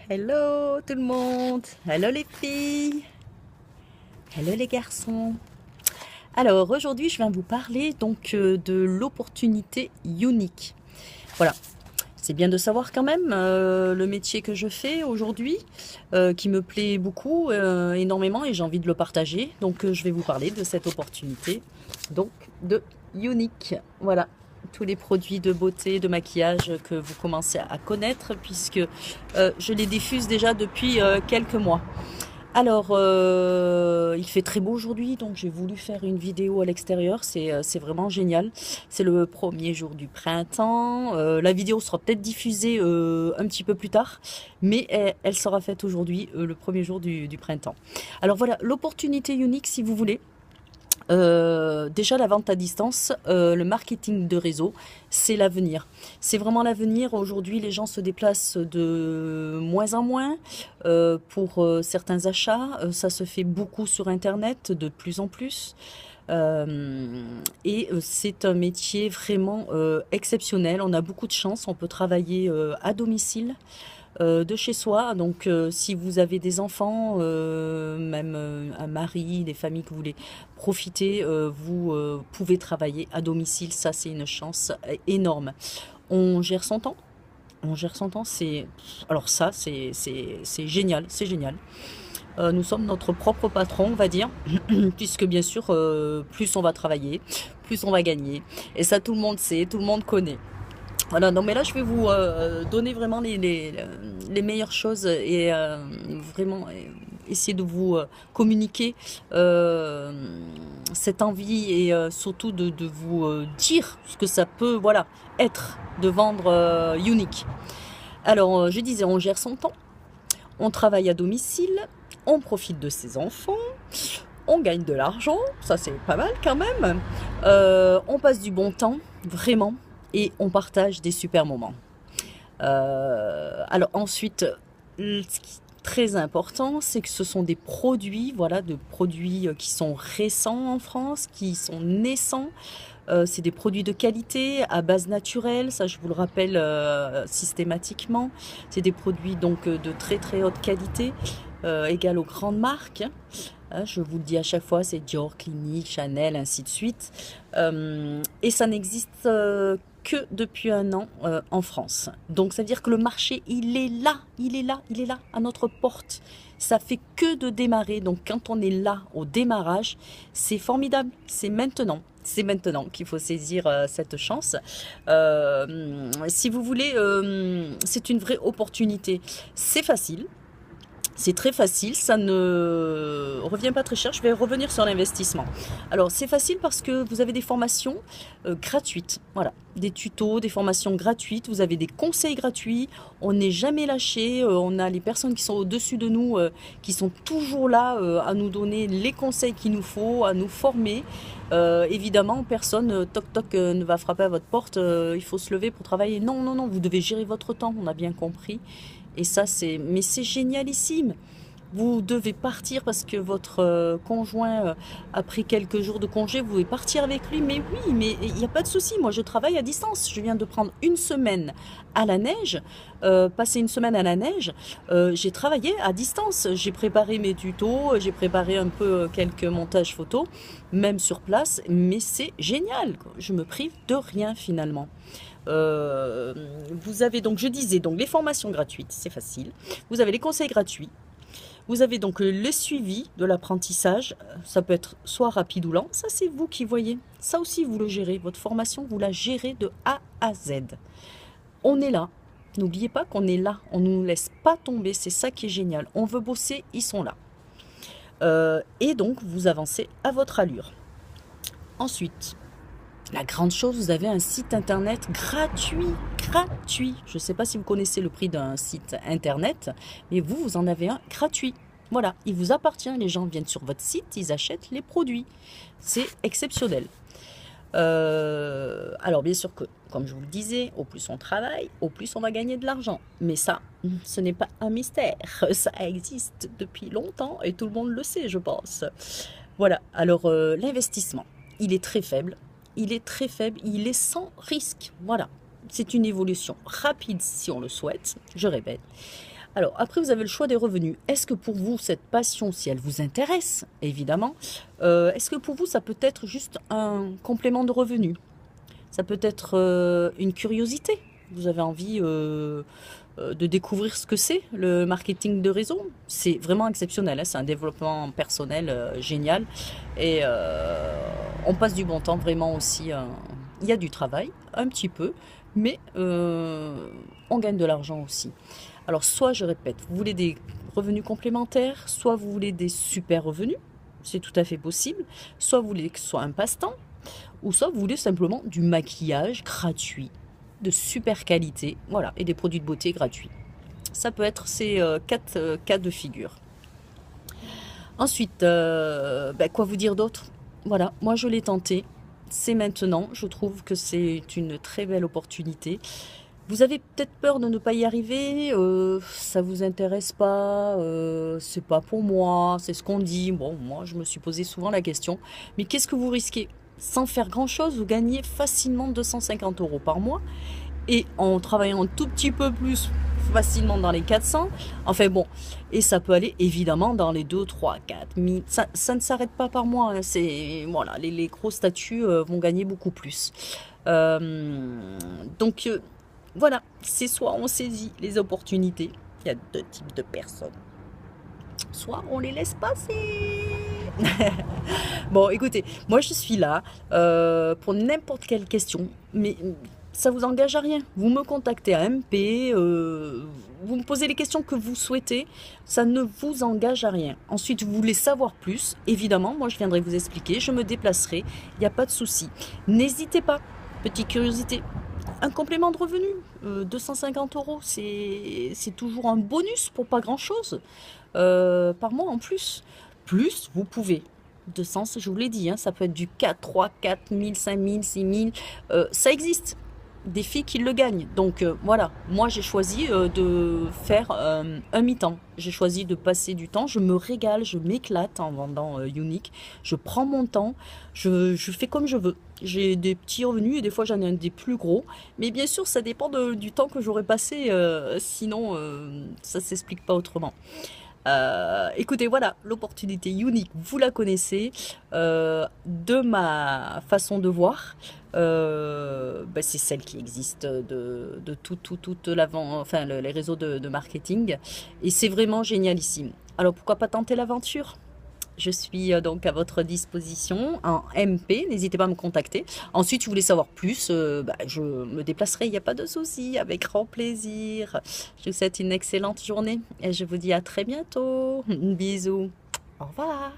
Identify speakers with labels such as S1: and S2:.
S1: Hello tout le monde, hello les filles, hello les garçons. Alors aujourd'hui je viens vous parler donc de l'opportunité unique. Voilà, c'est bien de savoir quand même le métier que je fais aujourd'hui qui me plaît beaucoup, énormément et j'ai envie de le partager. Donc je vais vous parler de cette opportunité donc de unique. Voilà. Tous les produits de beauté, de maquillage que vous commencez à connaître puisque je les diffuse déjà depuis quelques mois. Alors, il fait très beau aujourd'hui, donc j'ai voulu faire une vidéo à l'extérieur. C'est vraiment génial. C'est le premier jour du printemps. La vidéo sera peut-être diffusée un petit peu plus tard, mais elle sera faite aujourd'hui, le premier jour du printemps. Alors voilà, l'opportunité unique, si vous voulez. Déjà la vente à distance, le marketing de réseau, c'est l'avenir. C'est vraiment l'avenir. Aujourd'hui, les gens se déplacent de moins en moins pour certains achats. Ça se fait beaucoup sur Internet, de plus en plus. Et c'est un métier vraiment exceptionnel. On a beaucoup de chance. On peut travailler à domicile de chez soi. Donc, si vous avez des enfants, même un mari, des familles que vous voulez profiter, vous pouvez travailler à domicile. Ça, c'est une chance énorme. On gère son temps. On gère son temps. Alors ça, c'est génial. C'est génial. Nous sommes notre propre patron, on va dire, puisque bien sûr, plus on va travailler, plus on va gagner. Et ça, tout le monde sait, tout le monde connaît. Voilà, non mais là je vais vous donner vraiment les meilleures choses et vraiment essayer de vous communiquer cette envie et surtout de vous dire ce que ça peut voilà, être de vendre unique. Alors je disais, on gère son temps, on travaille à domicile, on profite de ses enfants, on gagne de l'argent, ça c'est pas mal quand même, on passe du bon temps, vraiment, et on partage des super moments. Alors ensuite, ce qui est très important, c'est que ce sont des produits, voilà, de produits qui sont récents en France, qui sont naissants. C'est des produits de qualité à base naturelle, ça je vous le rappelle systématiquement. C'est des produits donc de très très haute qualité, égal aux grandes marques. Je vous le dis à chaque fois, c'est Dior, Clinique, Chanel, ainsi de suite. Et ça n'existe que depuis un an en France. Donc ça veut dire que le marché, il est là, il est là, il est là, à notre porte. Ça fait que de démarrer. Donc quand on est là au démarrage, c'est formidable, c'est maintenant. C'est maintenant qu'il faut saisir cette chance. Si vous voulez, c'est une vraie opportunité. C'est facile. C'est très facile, ça ne revient pas très cher. Je vais revenir sur l'investissement. Alors, c'est facile parce que vous avez des formations gratuites. Voilà, des tutos, des formations gratuites. Vous avez des conseils gratuits. On n'est jamais lâché. On a les personnes qui sont au-dessus de nous, qui sont toujours là à nous donner les conseils qu'il nous faut, à nous former. Évidemment, personne, toc toc, ne va frapper à votre porte. Il faut se lever pour travailler. Non, non, non, vous devez gérer votre temps. On a bien compris. Et ça, mais c'est génialissime. Vous devez partir parce que votre conjoint a pris quelques jours de congé. Vous pouvez partir avec lui. Mais oui, mais il n'y a pas de souci. Moi, je travaille à distance. Je viens de prendre une semaine à la neige, passer une semaine à la neige. J'ai travaillé à distance. J'ai préparé mes tutos. J'ai préparé un peu quelques montages photos, même sur place. Mais c'est génial, quoi. Je me prive de rien finalement. Vous avez donc, je disais, donc les formations gratuites, c'est facile. Vous avez les conseils gratuits. Vous avez donc le suivi de l'apprentissage. Ça peut être soit rapide ou lent. Ça, c'est vous qui voyez. Ça aussi, vous le gérez. Votre formation, vous la gérez de A à Z. On est là. N'oubliez pas qu'on est là. On ne nous laisse pas tomber. C'est ça qui est génial. On veut bosser, ils sont là. Et donc, vous avancez à votre allure. Ensuite, la grande chose, vous avez un site internet gratuit, gratuit. Je ne sais pas si vous connaissez le prix d'un site internet, mais vous en avez un gratuit. Voilà, il vous appartient, les gens viennent sur votre site, ils achètent les produits. C'est exceptionnel. Alors bien sûr que, comme je vous le disais, au plus on travaille, au plus on va gagner de l'argent. Mais ça, ce n'est pas un mystère. Ça existe depuis longtemps et tout le monde le sait, je pense. Voilà, alors l'investissement, il est très faible. Il est très faible, il est sans risque. Voilà, c'est une évolution rapide si on le souhaite, je répète. Alors, après, vous avez le choix des revenus. Est-ce que pour vous, cette passion, si elle vous intéresse, évidemment, est-ce que pour vous, ça peut être juste un complément de revenu? Ça peut être une curiosité. Vous avez envie de découvrir ce que c'est, le marketing de réseau. C'est vraiment exceptionnel, hein. C'est un développement personnel génial. Et on passe du bon temps vraiment aussi. Il y a du travail, un petit peu, mais on gagne de l'argent aussi. Alors, soit, je répète, vous voulez des revenus complémentaires, soit vous voulez des super revenus, c'est tout à fait possible, soit vous voulez que ce soit un passe-temps, ou soit vous voulez simplement du maquillage gratuit, de super qualité, voilà, et des produits de beauté gratuits. Ça peut être ces quatre cas de figure. Ensuite, quoi vous dire d'autre? Voilà, moi je l'ai tenté, c'est maintenant, je trouve que c'est une très belle opportunité. Vous avez peut-être peur de ne pas y arriver, ça vous intéresse pas, c'est pas pour moi, c'est ce qu'on dit. Bon, moi, je me suis posé souvent la question, mais qu'est-ce que vous risquez? Sans faire grand-chose, vous gagnez facilement 250 euros par mois, et en travaillant un tout petit peu plus, facilement dans les 400. Enfin bon, et ça peut aller évidemment dans les 2, 3, 4 000. Ça ne s'arrête pas par mois, hein. Voilà, les gros statuts vont gagner beaucoup plus. Donc, voilà, c'est soit on saisit les opportunités, il y a deux types de personnes, soit on les laisse passer. Bon, écoutez, moi je suis là pour n'importe quelle question, mais ça vous engage à rien. Vous me contactez à MP, vous me posez les questions que vous souhaitez, ça ne vous engage à rien. Ensuite, vous voulez savoir plus, évidemment, moi je viendrai vous expliquer, je me déplacerai, il n'y a pas de souci. N'hésitez pas, petite curiosité. Un complément de revenu, 250 euros, c'est toujours un bonus pour pas grand-chose par mois en plus. Plus, vous pouvez. 200, je vous l'ai dit, hein, ça peut être du 4, 3, 4 000, 5 000, 6 000. Ça existe. Des filles qui le gagnent. Donc voilà, moi j'ai choisi de faire un mi-temps. J'ai choisi de passer du temps. Je me régale, je m'éclate en vendant Unique. Je prends mon temps, je fais comme je veux. J'ai des petits revenus et des fois j'en ai des plus gros. Mais bien sûr, ça dépend du temps que j'aurais passé. Sinon, ça s'explique pas autrement. Écoutez, voilà, l'opportunité unique, vous la connaissez, de ma façon de voir, c'est celle qui existe de toute l'avant, enfin les réseaux de marketing, et c'est vraiment génialissime. Alors pourquoi pas tenter l'aventure? Je suis donc à votre disposition en MP, n'hésitez pas à me contacter. Ensuite, si vous voulez savoir plus, je me déplacerai, il n'y a pas de souci, avec grand plaisir. Je vous souhaite une excellente journée et je vous dis à très bientôt. Bisous. Au revoir.